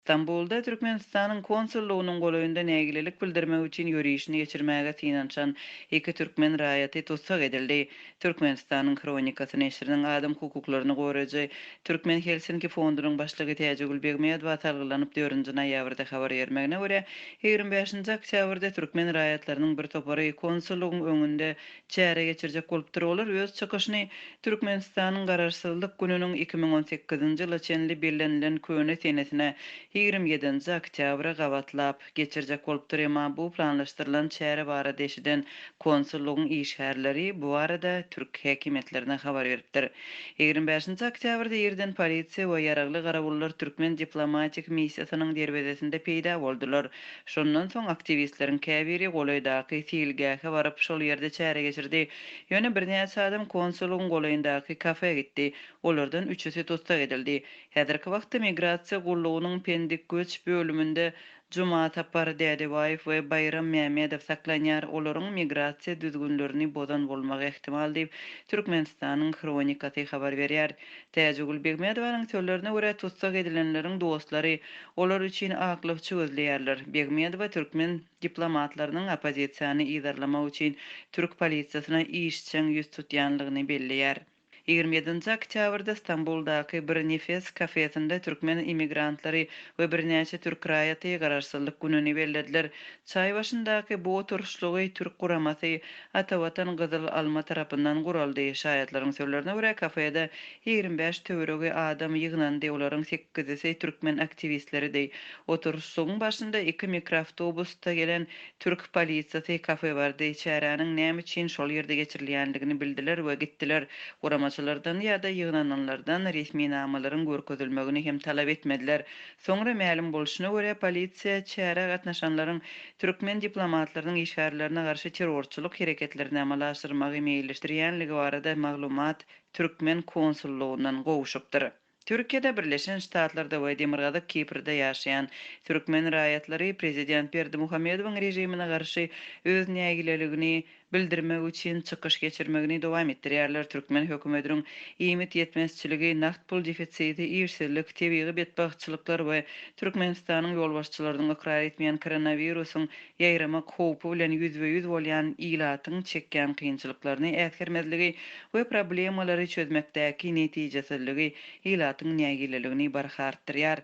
Stambulda Türkmenistan'ın konsulluğunun golayında nägilelik bildirmek üçin ýürüýüşini geçirmäge synançan iki türkmen raýaty tutsak edildi. Türkmenistan'ın kronikasy neşriniň adam hukuklaryny goraýjy Türkmen Helsinki fondunyň başlygy Täjegül Begmeýedowa talgylanyp 4-nji noýabrda habar bermegine görä 25-nji oktýabrda türkmen raýatlarynyň bir topary konsullugyň öňünde çäre geçirjek bolup durýarlar. Öz çykyşyny Türkmenistanyň gararsızlyk gününiň 2018-nji ýyla çenli bellenlen köne senesine 27-nji oktyabra gawatlap geçirjek bolup durýar. Bu planlaşdyrylan çäre barada eşiden konsullugyň işgärleri bu arada türk häkimetlerine habar beripdir. 25-nji oktýabrda ýerden polisiýa we ýaragly garabullar türkmen diplomatik missiýasynyň derbedesinde peýda boldular. Şondan soň aktivistleriň käbiri golaýdaky silgähe baryp şol ýerde çäre geçirdi. Ýöne bir näçe adam konsullugyň golaýyndaky kafe gitdi. Olardan üçüsi tutsak edildi. Häzirki wagtda migrasiýa gullugynyň Pendik göç bölümünde Juma Tapar Dädebaýew we Bayram Mämedow saklanýar. Olaryň migrasiýa düzgünlerini bozan bolmagy ihtimal diýip Türkmenistanyň kronikasy habar berýär. Täjegül Begmedowyň sözlerine görä tutsak edilenleriň dostlary olar üçin aklykçy gözleýärler. Begmedowa türkmen diplomatlarynyň opozisiýany ýydarlamak üçin türk polisiýasyna işçiň ýüz tutýanlygyny belleýär. 27-nji oktýabrda Stambuldaky bir nefes kafesinde türkmen immigrantları we bir näçe türk raýaty gararsızlyk gününi bellediler. Çay başyndaky bu oturuşlugy türk guramasy Atawatan Gyzyl Alma tarapyndan guraldy. Şaýatlaryň sözlerine görä kafede 25 töweregi adam ýygnandy. Olaryň 8-i türkmen aktivistleri. Oturuşlugyň başynda 2 mikroawtobusda gelen türk polisiýasy kafe bardy. Çäräniň näme üçin şol ýerde geçirilýändigini bildiler we gitdiler. Guramaçylardan ýa-da ýygnananlardan resmi namalaryň görkezilmegini hem talap etmediler. Soňra ma'lum boluşyna görä polisiýa çäre gatnaşanlaryň türkmen diplomatlarynyň işgärlerine garşy terrorçuluk hereketlerini amalaşdyrmagy meýilleşdirýänligi barada maglumat türkmen konsullugynyň gowuşupdyr. Türkiýede Birleşen Ştatlarda we Demirgazyk Kiprde ýaşaýan türkmen raýatlary prezident Berdimuhammedowyň rejimine garşy öz nägileligini bildirmek üçin çykyş geçirmegini dowam etdirýärler. Türkmen hökümetiniň iýmit ýetmezçiligi, nakt pul defitsiti, işsizlik, tebigy betbahtçylyklar we Türkmenistanyň ýolbaşçylarynyň ikrar etmeýän koronawirusyň ýaýramak howpy bilen ýüzbe-ýüz bolýan ilatyň çekýän kynçylyklaryny äsgermezligi we problemalary çözmekdäki netijesizligi ilatyň nägileligini barhartdyrýar.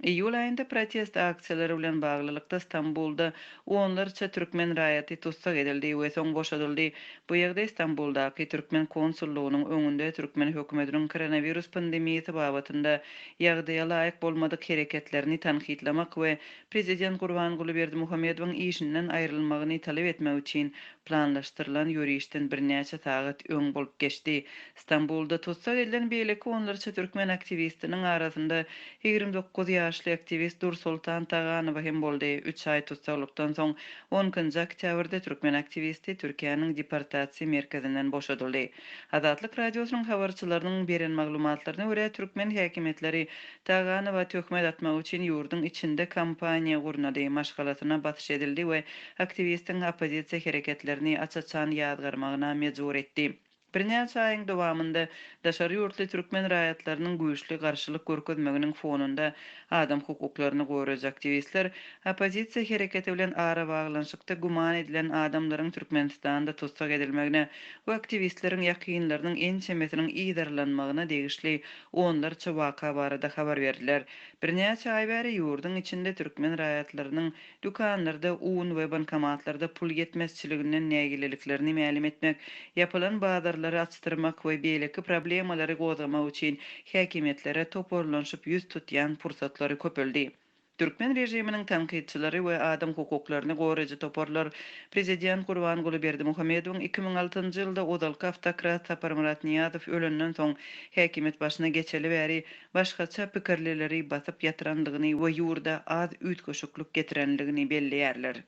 Iyul ayında protest aksiýalary bilen baglylykda Stambulda onlarça türkmen raýaty tutsak edildi we soň boşadyldy. Bu ýerde Stambuldaky türkmen konsullugynyň öňünde türkmen hökümetiniň koronawirus pandemiýasy babatynda ýagdaýa laýyk bolmadyk hereketlerini tanqidlamak we prezident Gurbanguly Berdimuhammedowyň işinden aýrylmagyny talap etmek üçin planlaşdyrylan ýürüýüşden bir näçe sagat öň bolup geçdi. Stambulda tutsak edilen beýleki onlarça türkmen aktivistiniň arasynda 29 ýaşly aktivist Dur Sultan Taganow hem boldy. 3 ay tutsaklykdan soň 10-njy oktýabrda türkmen aktivisti Türkiýanyň deportasiýa merkezinden boşadyldy. Azatlyk radiosynyň habarçylarynyň beren maglumatlaryna görä türkmen häkimetleri Taganowa töhmet atmak üçin ýurdun içinde kampaniýa gurnady, maşgalatyna batyş edildi we aktivistiň opozisiýa hereketlerini açaçan ýazgarmagyna mejbur etdi. Bir näçe aýyň dowamında daşary ýurtly türkmen raýatlarynyň güýçli garşylyk görkezmeginiň fonunda adam hukuklaryny goraýjy aktivistler opozisiýa hereketi bilen ara baglanşykda guman edilen adamlaryň Türkmenistanda tutsak edilmegine we aktivistleriň ýakynlarynyň en çemesiniň ýydarlanmagyna degişli onlarça waka barada habar berdiler. Bir näçe ay bäri ýurdun içinde türkmen raýatlarynyň dükanlarda un we bankomatlarda pul ýetmezçiliginden nägileliklerini ma'lum etmek, ýapylan bazarlary açtyrmak we beýleki problemalary gozgamak üçin häkimetlere toparlanşyp ýüz tutýan pursatlary köpeldi. Türkmen rejiminiň tanqidçilari we adam hukuklaryny goraýjy toparlar prezident Gurbanguly Berdimuhammedowyň 2006-njy ýylda Odalka Avtokrat Tapar Murat Niýazow ölenden soň häkimet başyna geçeli bäri başgaça pikirlileri basyp ýatyrandygyny we ýurda az üýtgeşiklik getirenligini belleýärler.